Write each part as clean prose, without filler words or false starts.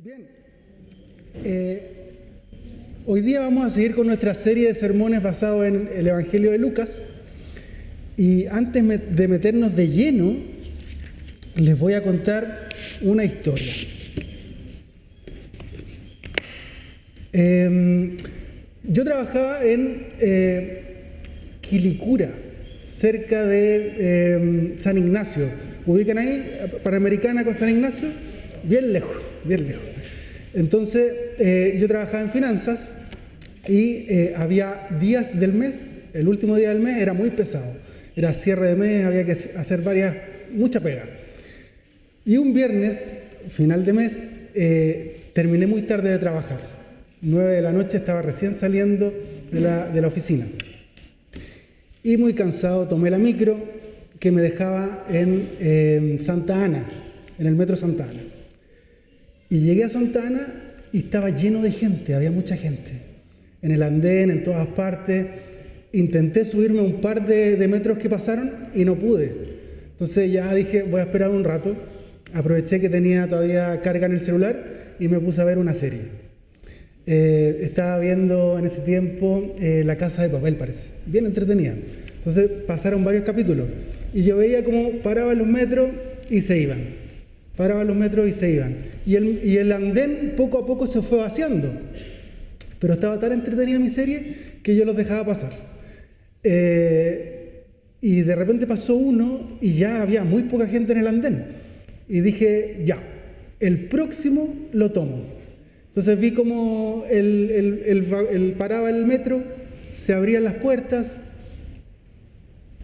Bien, hoy día vamos a seguir con nuestra serie de sermones basados en el Evangelio de Lucas. Y antes de meternos de lleno, les voy a contar una historia. Yo trabajaba en Quilicura, cerca de San Ignacio. ¿Ubican ahí? Panamericana con San Ignacio. Bien lejos, bien lejos. Entonces, yo trabajaba en finanzas y había días del mes, el último día del mes era muy pesado. Era cierre de mes, había que hacer mucha pega. Y un viernes, final de mes, terminé muy tarde de trabajar. 9 de la noche, estaba recién saliendo de la oficina. Y muy cansado, tomé la micro que me dejaba en Santa Ana, en el metro Santa Ana. Y llegué a Santa Ana y estaba lleno de gente, había mucha gente. En el andén, en todas partes. Intenté subirme un par de metros que pasaron y no pude. Entonces ya dije, voy a esperar un rato. Aproveché que tenía todavía carga en el celular y me puse a ver una serie. Estaba viendo en ese tiempo La Casa de Papel, parece. Bien entretenida. Entonces pasaron varios capítulos. Y yo veía cómo paraban los metros y se iban. Paraban los metros y se iban. Y el andén poco a poco se fue vaciando. Pero estaba tan entretenida mi serie que yo los dejaba pasar. Y de repente pasó uno y ya había muy poca gente en el andén. Y dije, ya, el próximo lo tomo. Entonces vi como paraba el metro, se abrían las puertas,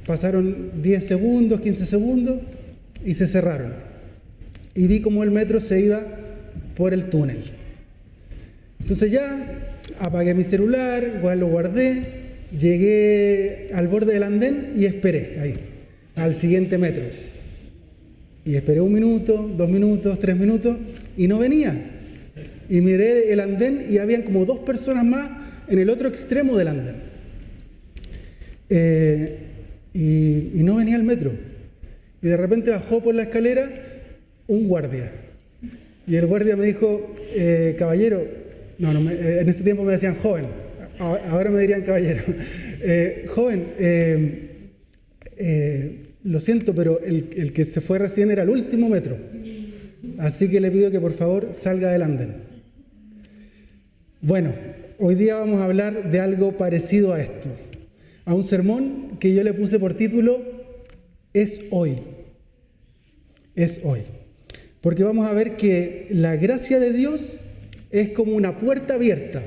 pasaron 10 segundos, 15 segundos y se cerraron. Y vi como el metro se iba por el túnel. Entonces ya apagué mi celular, igual lo guardé, llegué al borde del andén y esperé ahí, al siguiente metro. Y esperé 1 minuto, 2 minutos, 3 minutos y no venía. Y miré el andén y habían como 2 personas más en el otro extremo del andén. Y no venía el metro. Y de repente bajó por la escalera un guardia. Y el guardia me dijo, caballero, en ese tiempo me decían joven, ahora me dirían caballero. Joven, lo siento, pero el que se fue recién era el último metro. Así que le pido que por favor salga del andén. Bueno, hoy día vamos a hablar de algo parecido a esto. A un sermón que yo le puse por título, Es hoy. Es hoy. Porque vamos a ver que la gracia de Dios es como una puerta abierta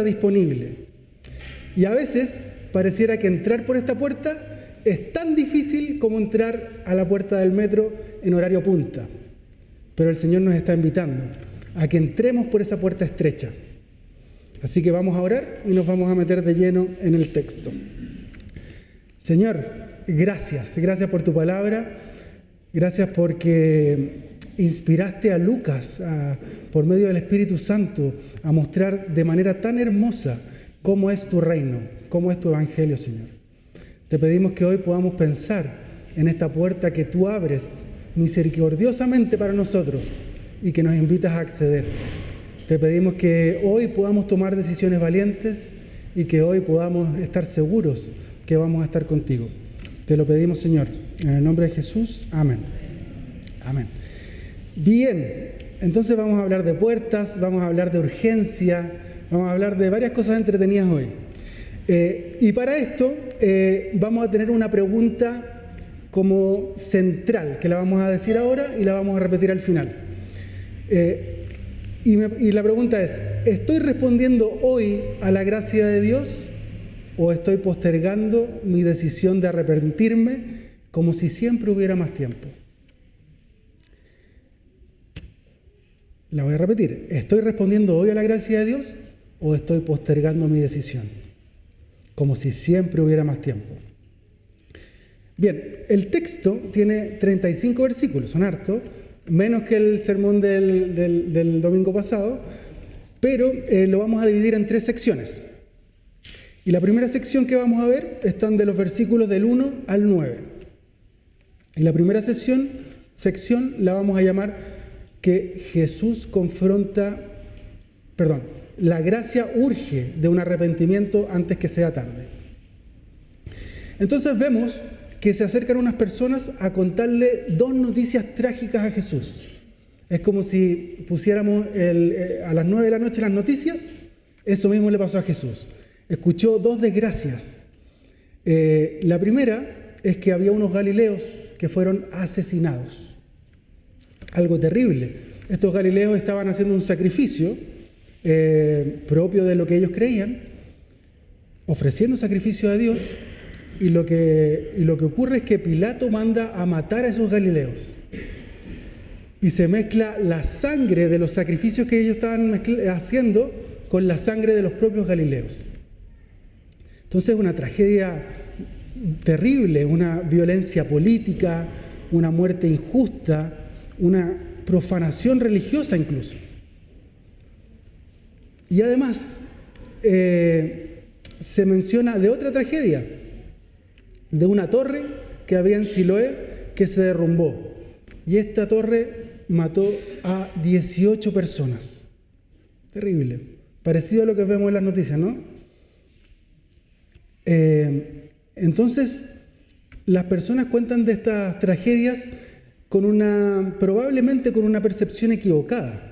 disponible. Y a veces pareciera que entrar por esta puerta es tan difícil como entrar a la puerta del metro en horario punta. Pero el Señor nos está invitando a que entremos por esa puerta estrecha. Así que vamos a orar y nos vamos a meter de lleno en el texto. Señor, gracias por tu palabra. Gracias porque inspiraste a Lucas por medio del Espíritu Santo a mostrar de manera tan hermosa cómo es tu reino, cómo es tu evangelio, Señor. Te pedimos que hoy podamos pensar en esta puerta que tú abres misericordiosamente para nosotros y que nos invitas a acceder. Te pedimos que hoy podamos tomar decisiones valientes y que hoy podamos estar seguros que vamos a estar contigo. Te lo pedimos, Señor, en el nombre de Jesús. Amén. Amén. Bien, entonces vamos a hablar de puertas, vamos a hablar de urgencia, vamos a hablar de varias cosas entretenidas hoy. Y para esto vamos a tener una pregunta como central, que la vamos a decir ahora y la vamos a repetir al final. Y la pregunta es, ¿estoy respondiendo hoy a la gracia de Dios o estoy postergando mi decisión de arrepentirme como si siempre hubiera más tiempo? La voy a repetir. ¿Estoy respondiendo hoy a la gracia de Dios o estoy postergando mi decisión como si siempre hubiera más tiempo? Bien, el texto tiene 35 versículos, son hartos, menos que el sermón del domingo pasado, pero lo vamos a dividir en 3 secciones. Y la primera sección que vamos a ver están de los versículos del 1 al 9. Y la primera sección la vamos a llamar que Jesús la gracia urge de un arrepentimiento antes que sea tarde. Entonces vemos que se acercan unas personas a contarle dos noticias trágicas a Jesús. Es como si pusiéramos a las 9 de la noche las noticias. Eso mismo le pasó a Jesús. Escuchó dos desgracias. La primera es que había unos galileos que fueron asesinados. Algo terrible. Estos galileos estaban haciendo un sacrificio propio de lo que ellos creían, ofreciendo sacrificio a Dios, y lo que ocurre es que Pilato manda a matar a esos galileos. Y se mezcla la sangre de los sacrificios que ellos estaban haciendo con la sangre de los propios galileos. Entonces, una tragedia terrible, una violencia política, una muerte injusta, una profanación religiosa incluso. Y además, se menciona de otra tragedia, de una torre que había en Siloé que se derrumbó. Y esta torre mató a 18 personas. Terrible. Parecido a lo que vemos en las noticias, ¿no? Entonces, las personas cuentan de estas tragedias probablemente con una percepción equivocada.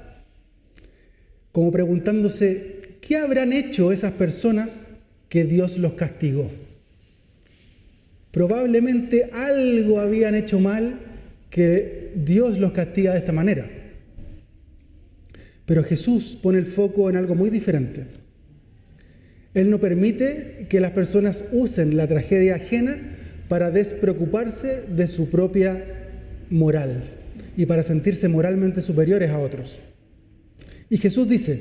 Como preguntándose, ¿qué habrán hecho esas personas que Dios los castigó? Probablemente algo habían hecho mal que Dios los castiga de esta manera. Pero Jesús pone el foco en algo muy diferente. Él no permite que las personas usen la tragedia ajena para despreocuparse de su propia moral y para sentirse moralmente superiores a otros. Y Jesús dice,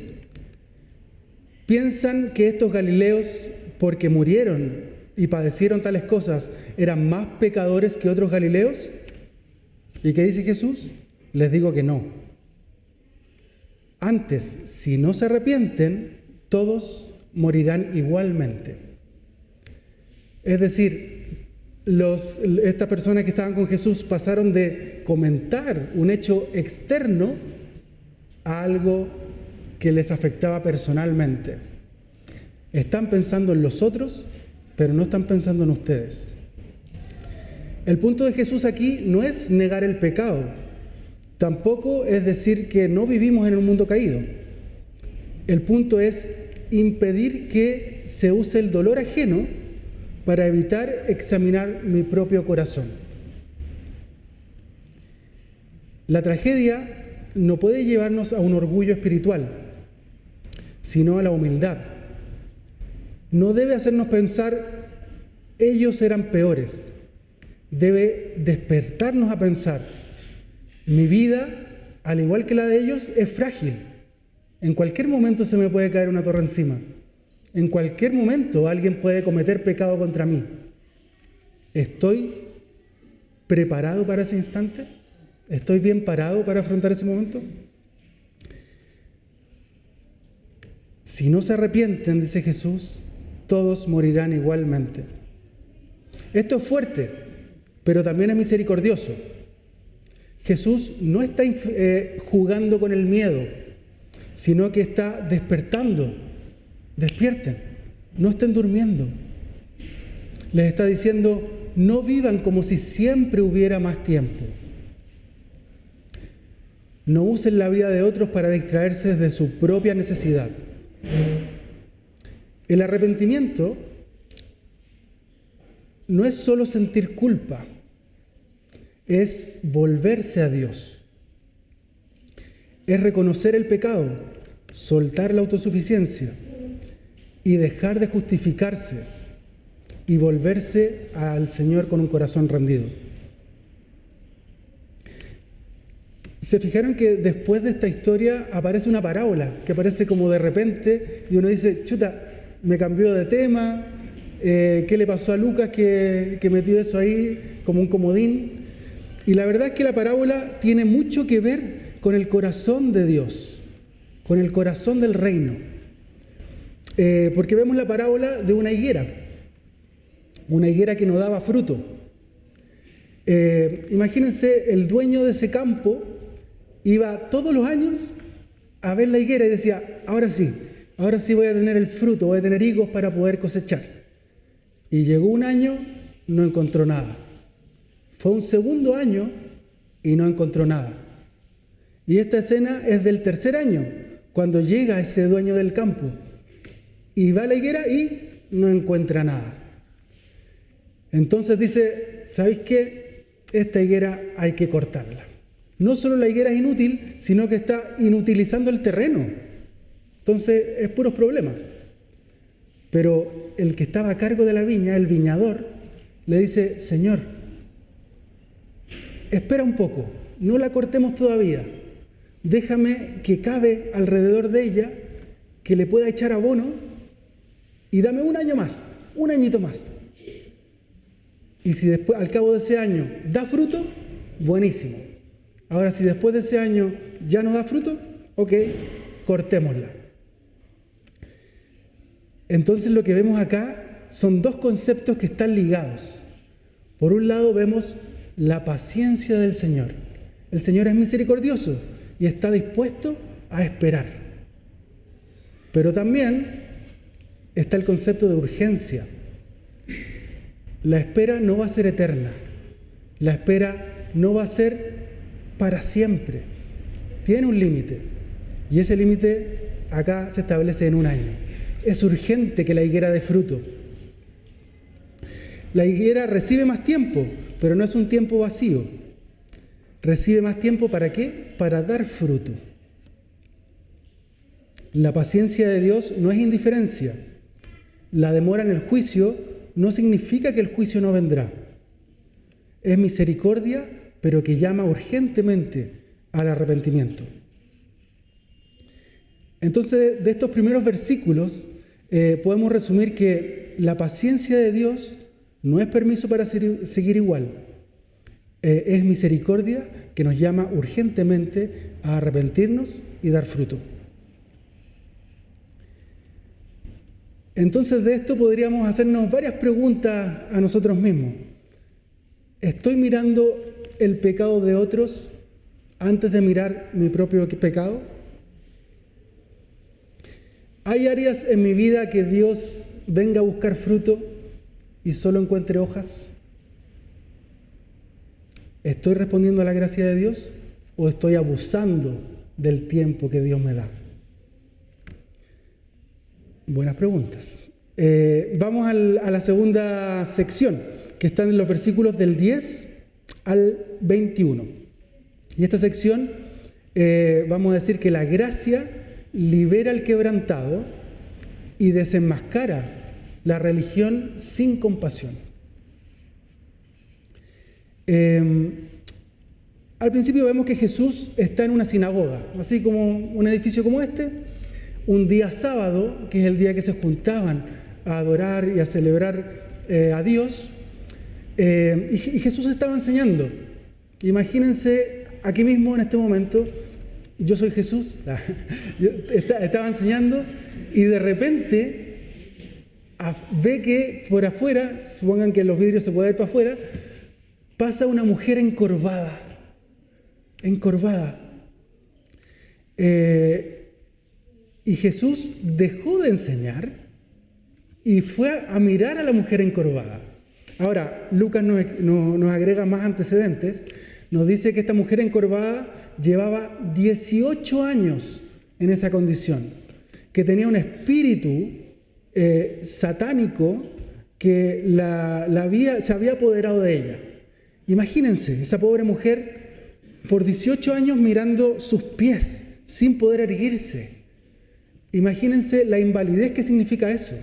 ¿piensan que estos galileos, porque murieron y padecieron tales cosas, eran más pecadores que otros galileos? ¿Y qué dice Jesús? Les digo que no. Antes, si no se arrepienten, todos morirán igualmente. Es decir, estas personas que estaban con Jesús pasaron de comentar un hecho externo a algo que les afectaba personalmente. Están pensando en los otros, pero no están pensando en ustedes. El punto de Jesús aquí no es negar el pecado, tampoco es decir que no vivimos en un mundo caído. El punto es impedir que se use el dolor ajeno para evitar examinar mi propio corazón. La tragedia no puede llevarnos a un orgullo espiritual, sino a la humildad. No debe hacernos pensar, ellos eran peores. Debe despertarnos a pensar, mi vida, al igual que la de ellos, es frágil. En cualquier momento se me puede caer una torre encima. En cualquier momento alguien puede cometer pecado contra mí. ¿Estoy preparado para ese instante? ¿Estoy bien parado para afrontar ese momento? Si no se arrepienten, dice Jesús, todos morirán igualmente. Esto es fuerte, pero también es misericordioso. Jesús no está jugando con el miedo, sino que está despertando. Despierten, no estén durmiendo. Les está diciendo, no vivan como si siempre hubiera más tiempo. No usen la vida de otros para distraerse de su propia necesidad. El arrepentimiento no es solo sentir culpa, es volverse a Dios. Es reconocer el pecado, soltar la autosuficiencia y dejar de justificarse y volverse al Señor con un corazón rendido. ¿Se fijaron que después de esta historia aparece una parábola que aparece como de repente y uno dice, chuta, me cambió de tema, ¿qué le pasó a Lucas que metió eso ahí como un comodín? Y la verdad es que la parábola tiene mucho que ver con el corazón de Dios, con el corazón del reino. Porque vemos la parábola de una higuera que no daba fruto. Imagínense el dueño de ese campo iba todos los años a ver la higuera y decía, ahora sí voy a tener el fruto, voy a tener higos para poder cosechar. Y llegó un año, no encontró nada. Fue un segundo año y no encontró nada. Y esta escena es del tercer año, cuando llega ese dueño del campo y va a la higuera y no encuentra nada. Entonces dice, ¿sabéis qué? Esta higuera hay que cortarla. No solo la higuera es inútil, sino que está inutilizando el terreno. Entonces es puros problemas. Pero el que estaba a cargo de la viña, el viñador, le dice, Señor, espera un poco, no la cortemos todavía. Déjame que cabe alrededor de ella, que le pueda echar abono y dame un año más, un añito más. Y si después, al cabo de ese año, da fruto, buenísimo. Ahora, si después de ese año ya no da fruto, ok, cortémosla. Entonces lo que vemos acá son dos conceptos que están ligados. Por un lado vemos la paciencia del Señor. El Señor es misericordioso y está dispuesto a esperar. Pero también está el concepto de urgencia. La espera no va a ser eterna. La espera no va a ser para siempre. Tiene un límite. Y ese límite acá se establece en un año. Es urgente que la higuera dé fruto. La higuera recibe más tiempo, pero no es un tiempo vacío. Recibe más tiempo ¿para qué? Para dar fruto. La paciencia de Dios no es indiferencia. La demora en el juicio no significa que el juicio no vendrá. Es misericordia, pero que llama urgentemente al arrepentimiento. Entonces, de estos primeros versículos, podemos resumir que la paciencia de Dios no es permiso para seguir igual. Es misericordia que nos llama urgentemente a arrepentirnos y dar fruto. Entonces, de esto podríamos hacernos varias preguntas a nosotros mismos. ¿Estoy mirando el pecado de otros antes de mirar mi propio pecado? ¿Hay áreas en mi vida que Dios venga a buscar fruto y solo encuentre hojas? ¿Estoy respondiendo a la gracia de Dios o estoy abusando del tiempo que Dios me da? Buenas preguntas. Vamos a la segunda sección, que está en los versículos del 10 al 21. Y esta sección, vamos a decir que la gracia libera al quebrantado y desenmascara la religión sin compasión. Al principio vemos que Jesús está en una sinagoga, así como un edificio como este, un día sábado, que es el día que se juntaban a adorar y a celebrar a Dios, y Jesús estaba enseñando. Imagínense aquí mismo en este momento, yo soy Jesús, estaba enseñando y de repente ve que por afuera, supongan que los vidrios se pueden ver para afuera, pasa una mujer encorvada. Y Jesús dejó de enseñar y fue a mirar a la mujer encorvada. Ahora, Lucas nos agrega más antecedentes. Nos dice que esta mujer encorvada llevaba 18 años en esa condición, que tenía un espíritu satánico que se había apoderado de ella. Imagínense, esa pobre mujer por 18 años mirando sus pies sin poder erguirse. Imagínense la invalidez que significa eso,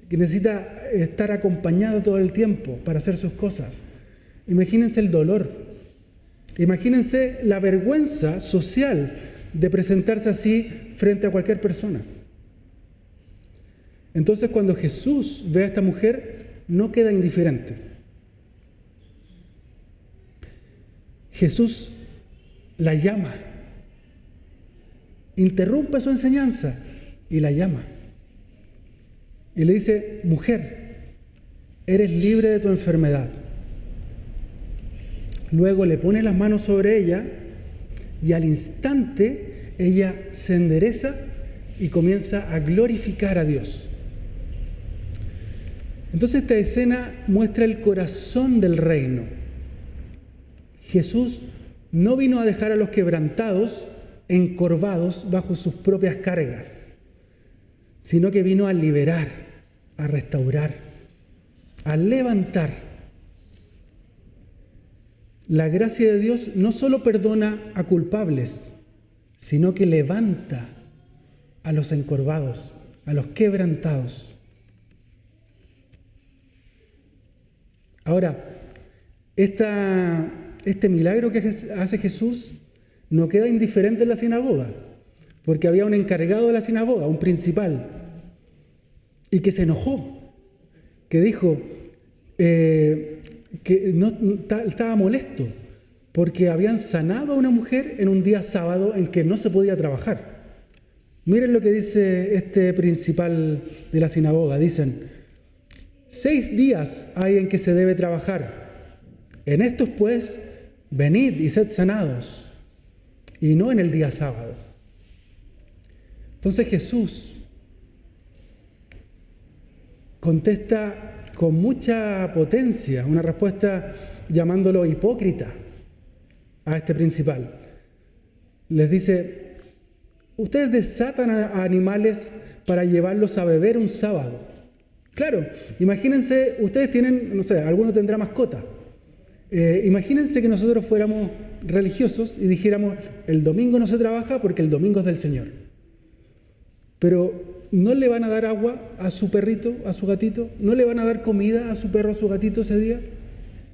que necesita estar acompañada todo el tiempo para hacer sus cosas. Imagínense el dolor. Imagínense la vergüenza social de presentarse así frente a cualquier persona. Entonces, cuando Jesús ve a esta mujer, no queda indiferente. Jesús la llama, interrumpe su enseñanza y la llama. Y le dice, mujer, eres libre de tu enfermedad. Luego le pone las manos sobre ella y al instante ella se endereza y comienza a glorificar a Dios. Entonces esta escena muestra el corazón del reino. Jesús no vino a dejar a los quebrantados encorvados bajo sus propias cargas, sino que vino a liberar, a restaurar, a levantar. La gracia de Dios no solo perdona a culpables, sino que levanta a los encorvados, a los quebrantados. Ahora, este milagro que hace Jesús no queda indiferente en la sinagoga, porque había un encargado de la sinagoga, un principal, y que se enojó, que dijo que estaba molesto, porque habían sanado a una mujer en un día sábado en que no se podía trabajar. Miren lo que dice este principal de la sinagoga. Dicen: 6 días hay en que se debe trabajar. En estos, pues, venid y sed sanados, y no en el día sábado. Entonces Jesús contesta con mucha potencia, una respuesta llamándolo hipócrita a este principal. Les dice: ustedes desatan a animales para llevarlos a beber un sábado. Claro, imagínense, ustedes tienen, no sé, alguno tendrá mascota. Imagínense que nosotros fuéramos religiosos y dijéramos: el domingo no se trabaja porque el domingo es del Señor. Pero ¿no le van a dar agua a su perrito, a su gatito? ¿No le van a dar comida a su perro, a su gatito ese día?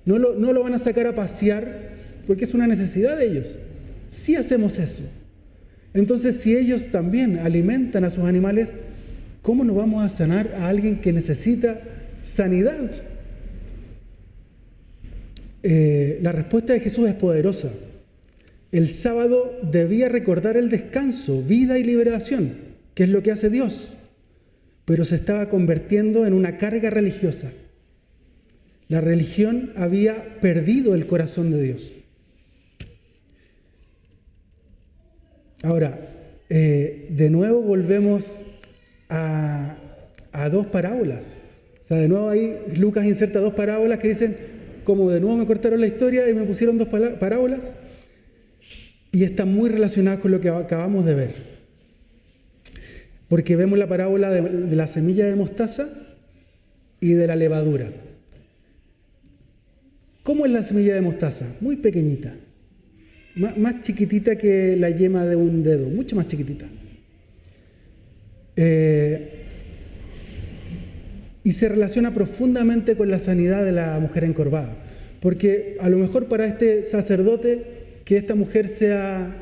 ¿No lo van a sacar a pasear porque es una necesidad de ellos? Sí hacemos eso. Entonces, si ellos también alimentan a sus animales, ¿cómo no vamos a sanar a alguien que necesita sanidad? La respuesta de Jesús es poderosa. El sábado debía recordar el descanso, vida y liberación, que es lo que hace Dios, pero se estaba convirtiendo en una carga religiosa. La religión había perdido el corazón de Dios. Ahora, de nuevo volvemos a 2 parábolas. O sea, de nuevo ahí Lucas inserta 2 parábolas que dicen, como de nuevo me cortaron la historia y me pusieron 2 parábolas, y están muy relacionadas con lo que acabamos de ver. Porque vemos la parábola de la semilla de mostaza y de la levadura. ¿Cómo es la semilla de mostaza? Muy pequeñita, más chiquitita que la yema de un dedo, mucho más chiquitita. Y se relaciona profundamente con la sanidad de la mujer encorvada. Porque a lo mejor para este sacerdote que esta mujer sea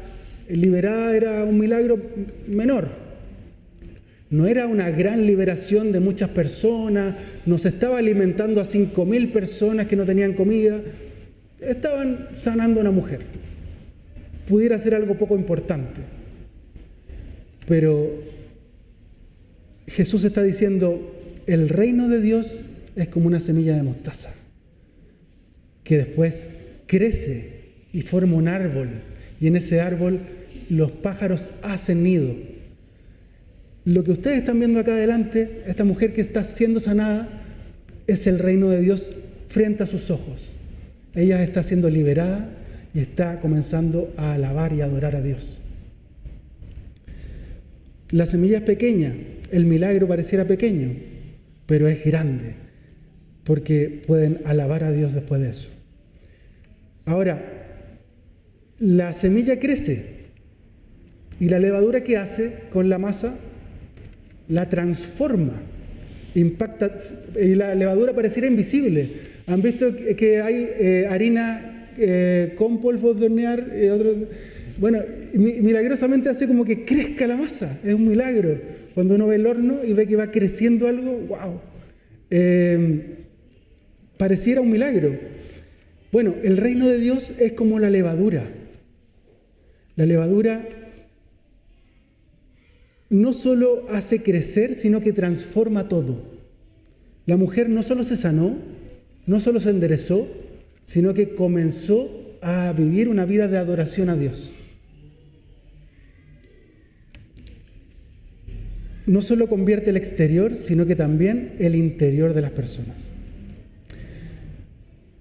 liberada era un milagro menor. No era una gran liberación de muchas personas, no se estaba alimentando a 5.000 personas que no tenían comida. Estaban sanando a una mujer. Pudiera ser algo poco importante. Pero Jesús está diciendo: el reino de Dios es como una semilla de mostaza, que después crece y forma un árbol, y en ese árbol los pájaros hacen nido. Lo que ustedes están viendo acá adelante, esta mujer que está siendo sanada, es el reino de Dios frente a sus ojos. Ella está siendo liberada y está comenzando a alabar y adorar a Dios. La semilla es pequeña, el milagro pareciera pequeño, pero es grande, porque pueden alabar a Dios después de eso. Ahora, la semilla crece, y la levadura, ¿qué hace con la masa? La transforma, impacta, y la levadura pareciera invisible. ¿Han visto que hay harina con polvos de hornear? Bueno, milagrosamente hace como que crezca la masa, es un milagro. Cuando uno ve el horno y ve que va creciendo algo, ¡wow! Pareciera un milagro. Bueno, el reino de Dios es como la levadura. La levadura no solo hace crecer, sino que transforma todo. La mujer no solo se sanó, no solo se enderezó, sino que comenzó a vivir una vida de adoración a Dios. no solo convierte el exterior, sino que también el interior de las personas.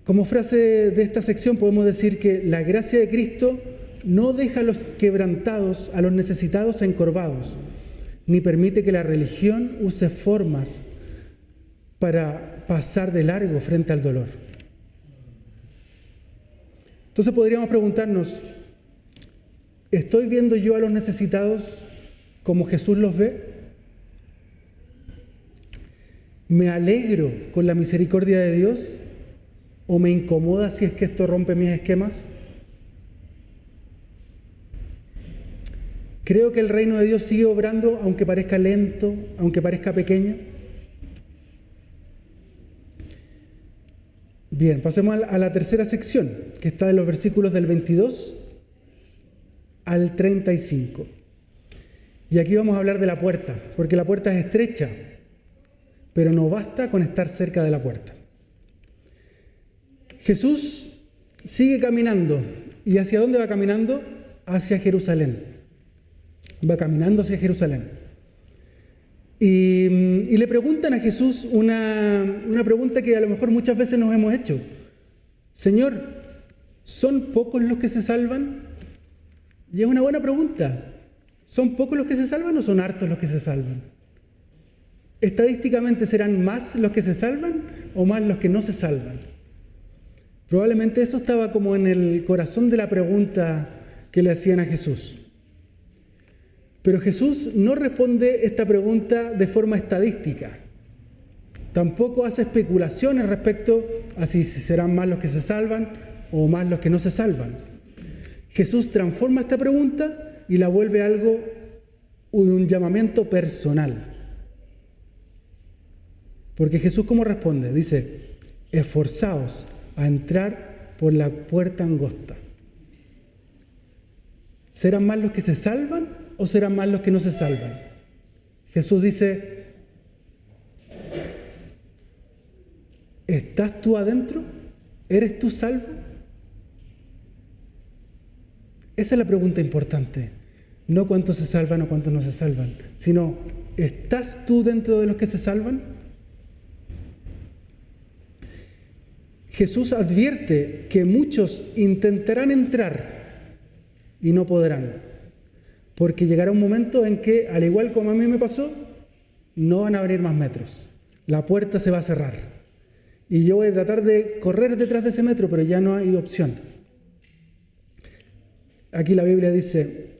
Como frase de esta sección podemos decir que la gracia de Cristo no deja a los quebrantados, a los necesitados encorvados, ni permite que la religión use formas para pasar de largo frente al dolor. Entonces podríamos preguntarnos, ¿estoy viendo yo a los necesitados como Jesús los ve? ¿Me alegro con la misericordia de Dios? ¿O me incomoda si es que esto rompe mis esquemas? ¿Creo que el reino de Dios sigue obrando aunque parezca lento, aunque parezca pequeño? Bien, pasemos a la tercera sección, que está de los versículos del 22 al 35. Y aquí vamos a hablar de la puerta, porque la puerta es estrecha, pero no basta con estar cerca de la puerta. Jesús sigue caminando. ¿Y hacia dónde va caminando? Hacia Jerusalén. Va caminando hacia Jerusalén. Y le preguntan a Jesús una pregunta que a lo mejor muchas veces nos hemos hecho. Señor, ¿son pocos los que se salvan? Y es una buena pregunta. ¿Son pocos los que se salvan o son hartos los que se salvan? ¿Estadísticamente serán más los que se salvan o más los que no se salvan? Probablemente eso estaba como en el corazón de la pregunta que le hacían a Jesús. Pero Jesús no responde esta pregunta de forma estadística. Tampoco hace especulaciones respecto a si serán más los que se salvan o más los que no se salvan. Jesús transforma esta pregunta y la vuelve algo, un llamamiento personal. Porque Jesús, ¿cómo responde? Dice, esforzaos a entrar por la puerta angosta. ¿Serán más los que se salvan o serán más los que no se salvan? Jesús dice, ¿estás tú adentro? ¿Eres tú salvo? Esa es la pregunta importante. No cuántos se salvan o cuántos no se salvan, sino, ¿estás tú dentro de los que se salvan? Jesús advierte que muchos intentarán entrar y no podrán, porque llegará un momento en que, al igual como a mí me pasó, no van a abrir más metros. La puerta se va a cerrar. Y yo voy a tratar de correr detrás de ese metro, pero ya no hay opción. Aquí la Biblia dice,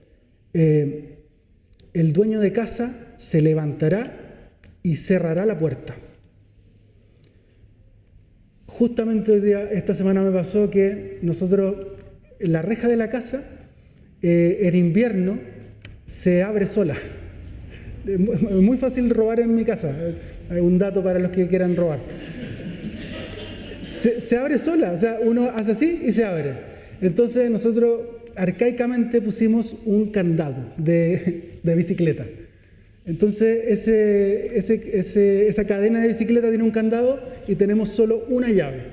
el dueño de casa se levantará y cerrará la puerta. Justamente hoy día, esta semana me pasó que nosotros, la reja de la casa, en invierno, se abre sola. Es muy fácil robar en mi casa. Hay un dato para los que quieran robar. Se abre sola, o sea, uno hace así y se abre. Entonces nosotros arcaicamente pusimos un candado de bicicleta. Entonces esa cadena de bicicleta tiene un candado y tenemos solo una llave.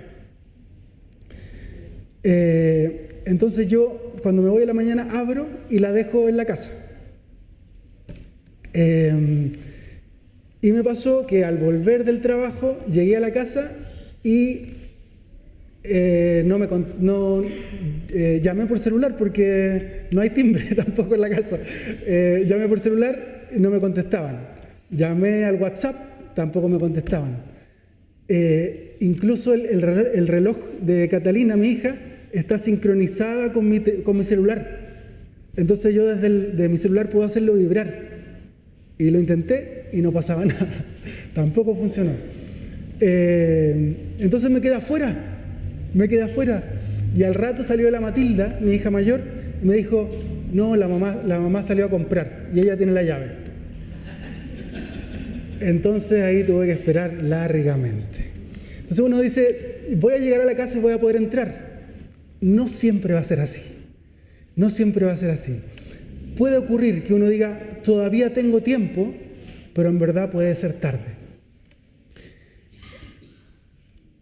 Entonces yo cuando me voy a la mañana abro y la dejo en la casa. Y me pasó que al volver del trabajo llegué a la casa y llamé por celular porque no hay timbre tampoco en la casa. Llamé por celular y no me contestaban. Llamé al WhatsApp, tampoco me contestaban. Incluso el reloj de Catalina, mi hija, está sincronizada con mi celular. Entonces yo desde mi celular puedo hacerlo vibrar. Y lo intenté y no pasaba nada. Tampoco funcionó. Entonces me quedé afuera. Y al rato salió la Matilda, mi hija mayor, y me dijo, no, la mamá salió a comprar y ella tiene la llave. Entonces ahí tuve que esperar largamente. Entonces uno dice, voy a llegar a la casa y voy a poder entrar. No siempre va a ser así. No siempre va a ser así. Puede ocurrir que uno diga, todavía tengo tiempo, pero en verdad puede ser tarde.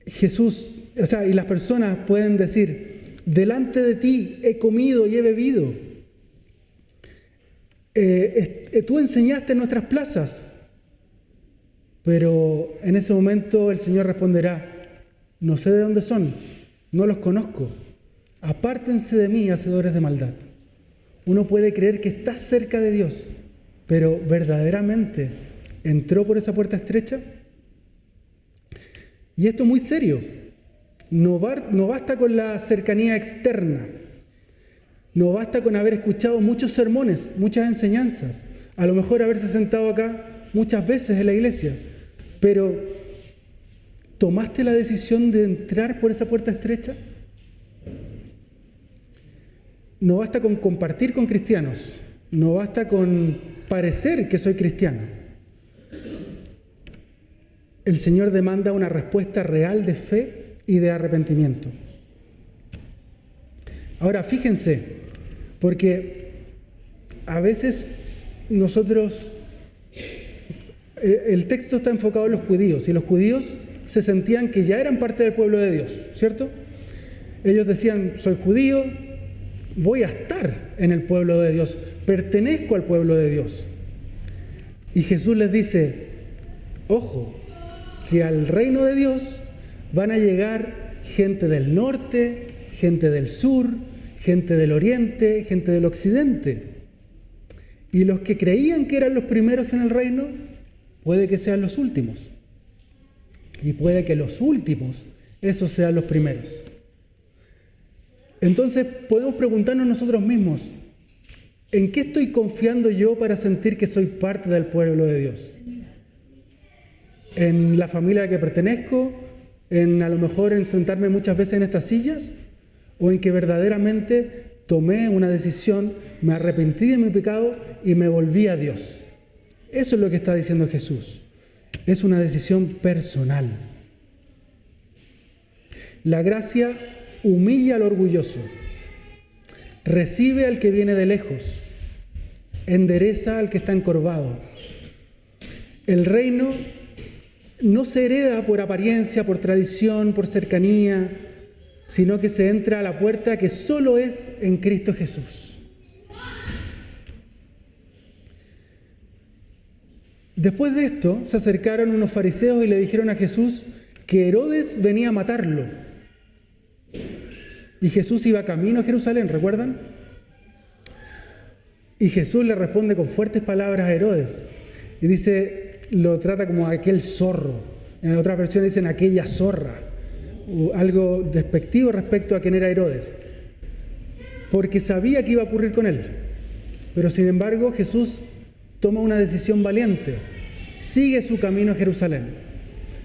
Jesús, y las personas pueden decir, delante de ti he comido y he bebido. tú enseñaste en nuestras plazas. Pero en ese momento el Señor responderá, no sé de dónde son, no los conozco. Apártense de mí, hacedores de maldad. Uno puede creer que está cerca de Dios, pero ¿verdaderamente entró por esa puerta estrecha? Y esto es muy serio. No basta con la cercanía externa. No basta con haber escuchado muchos sermones, muchas enseñanzas. A lo mejor haberse sentado acá muchas veces en la iglesia. Pero, ¿tomaste la decisión de entrar por esa puerta estrecha? No basta con compartir con cristianos. No basta con parecer que soy cristiano. El Señor demanda una respuesta real de fe y de arrepentimiento. Ahora, fíjense, porque a veces nosotros, el texto está enfocado en los judíos, y los judíos se sentían que ya eran parte del pueblo de Dios, ¿cierto? Ellos decían, soy judío, voy a estar en el pueblo de Dios, pertenezco al pueblo de Dios. Y Jesús les dice, ojo, que al reino de Dios van a llegar gente del norte, gente del sur, gente del oriente, gente del occidente. Y los que creían que eran los primeros en el reino, puede que sean los últimos. Y puede que los últimos, esos sean los primeros. Entonces podemos preguntarnos nosotros mismos, ¿en qué estoy confiando yo para sentir que soy parte del pueblo de Dios? ¿En la familia a la que pertenezco? ¿En a lo mejor en sentarme muchas veces en estas sillas? ¿O en que verdaderamente tomé una decisión, me arrepentí de mi pecado y me volví a Dios? Eso es lo que está diciendo Jesús. Es una decisión personal. La gracia humilla al orgulloso, recibe al que viene de lejos, endereza al que está encorvado. El reino no se hereda por apariencia, por tradición, por cercanía, sino que se entra a la puerta que solo es en Cristo Jesús. Después de esto, se acercaron unos fariseos y le dijeron a Jesús que Herodes venía a matarlo. Y Jesús iba camino a Jerusalén, ¿recuerdan? Y Jesús le responde con fuertes palabras a Herodes. Y dice, lo trata como aquel zorro. En otras versiones dicen aquella zorra. Algo despectivo respecto a quién era Herodes. Porque sabía que iba a ocurrir con él. Pero sin embargo, Jesús toma una decisión valiente. Sigue su camino a Jerusalén,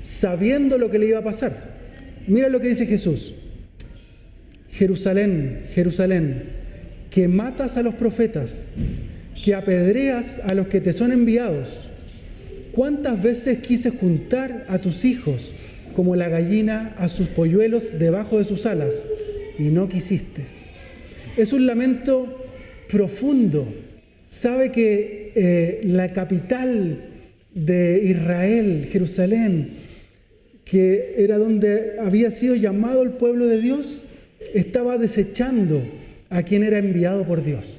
sabiendo lo que le iba a pasar. Mira lo que dice Jesús. Jerusalén, Jerusalén, que matas a los profetas, que apedreas a los que te son enviados. ¿Cuántas veces quise juntar a tus hijos como la gallina a sus polluelos debajo de sus alas, y no quisiste? Es un lamento profundo. Sabe que la capital de Israel, Jerusalén, que era donde había sido llamado el pueblo de Dios, estaba desechando a quien era enviado por Dios.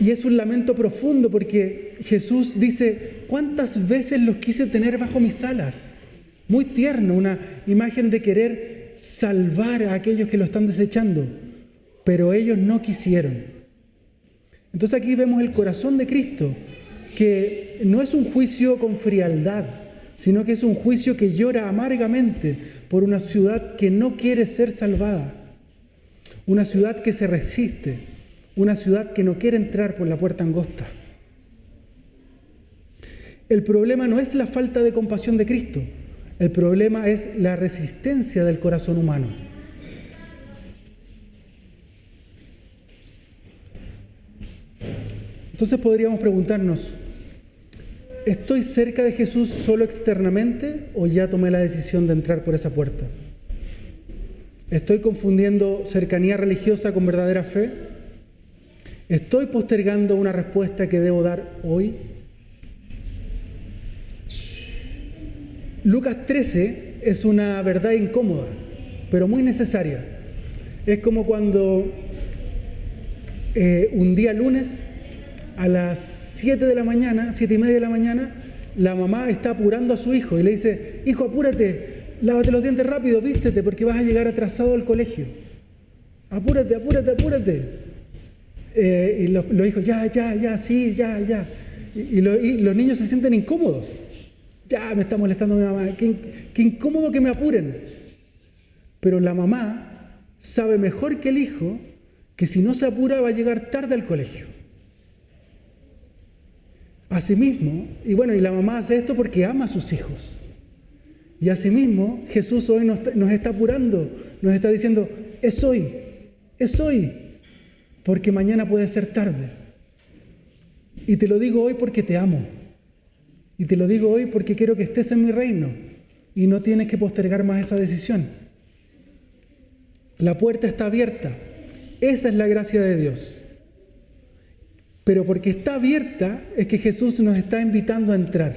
Y es un lamento profundo porque Jesús dice, ¿cuántas veces los quise tener bajo mis alas? Muy tierno, una imagen de querer salvar a aquellos que lo están desechando, pero ellos no quisieron. Entonces aquí vemos el corazón de Cristo, que no es un juicio con frialdad, sino que es un juicio que llora amargamente por una ciudad que no quiere ser salvada, una ciudad que se resiste, una ciudad que no quiere entrar por la puerta angosta. El problema no es la falta de compasión de Cristo, el problema es la resistencia del corazón humano. Entonces podríamos preguntarnos, ¿estoy cerca de Jesús solo externamente o ya tomé la decisión de entrar por esa puerta? ¿Estoy confundiendo cercanía religiosa con verdadera fe? ¿Estoy postergando una respuesta que debo dar hoy? Lucas 13 es una verdad incómoda, pero muy necesaria. Es como cuando un día lunes a las 7 de la mañana, 7:30 de la mañana, la mamá está apurando a su hijo y le dice: hijo, apúrate, lávate los dientes rápido, vístete porque vas a llegar atrasado al colegio. Apúrate, apúrate, apúrate. Y los hijos, ya, sí, ya. Y los niños se sienten incómodos. Ya me está molestando mi mamá, qué incómodo que me apuren. Pero la mamá sabe mejor que el hijo que si no se apura va a llegar tarde al colegio. Asimismo, y la mamá hace esto porque ama a sus hijos. Y asimismo, Jesús hoy nos está apurando, nos está diciendo: es hoy, porque mañana puede ser tarde. Y te lo digo hoy porque te amo. Y te lo digo hoy porque quiero que estés en mi reino y no tienes que postergar más esa decisión. La puerta está abierta. Esa es la gracia de Dios. Pero porque está abierta es que Jesús nos está invitando a entrar.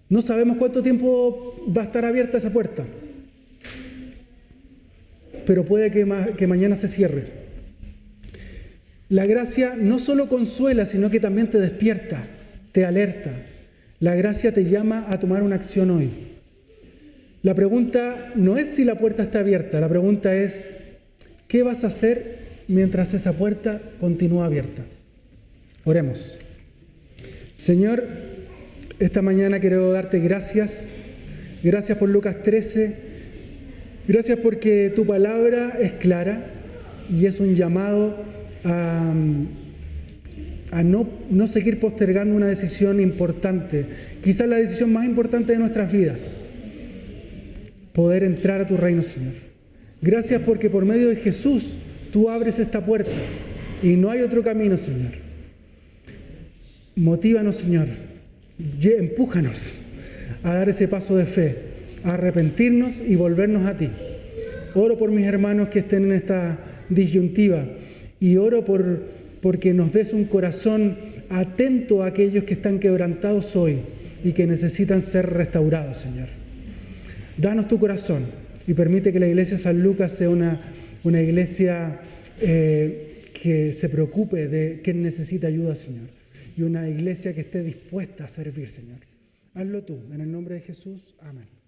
No sabemos cuánto tiempo va a estar abierta esa puerta, pero puede que mañana se cierre. La gracia no solo consuela, sino que también te despierta, te alerta. La gracia te llama a tomar una acción hoy. La pregunta no es si la puerta está abierta, la pregunta es: ¿qué vas a hacer mientras esa puerta continúa abierta? Oremos. Señor, esta mañana quiero darte gracias. Gracias por Lucas 13. Gracias porque tu palabra es clara y es un llamado a no seguir postergando una decisión importante, quizás la decisión más importante de nuestras vidas: poder entrar a tu reino, Señor. Gracias porque por medio de Jesús tú abres esta puerta y no hay otro camino, Señor. Motívanos, Señor. Empújanos a dar ese paso de fe, a arrepentirnos y volvernos a ti. Oro por mis hermanos que estén en esta disyuntiva y oro porque nos des un corazón atento a aquellos que están quebrantados hoy y que necesitan ser restaurados, Señor. Danos tu corazón y permite que la iglesia San Lucas sea una iglesia que se preocupe de quien necesita ayuda, Señor. Y una iglesia que esté dispuesta a servir, Señor. Hazlo tú, en el nombre de Jesús. Amén.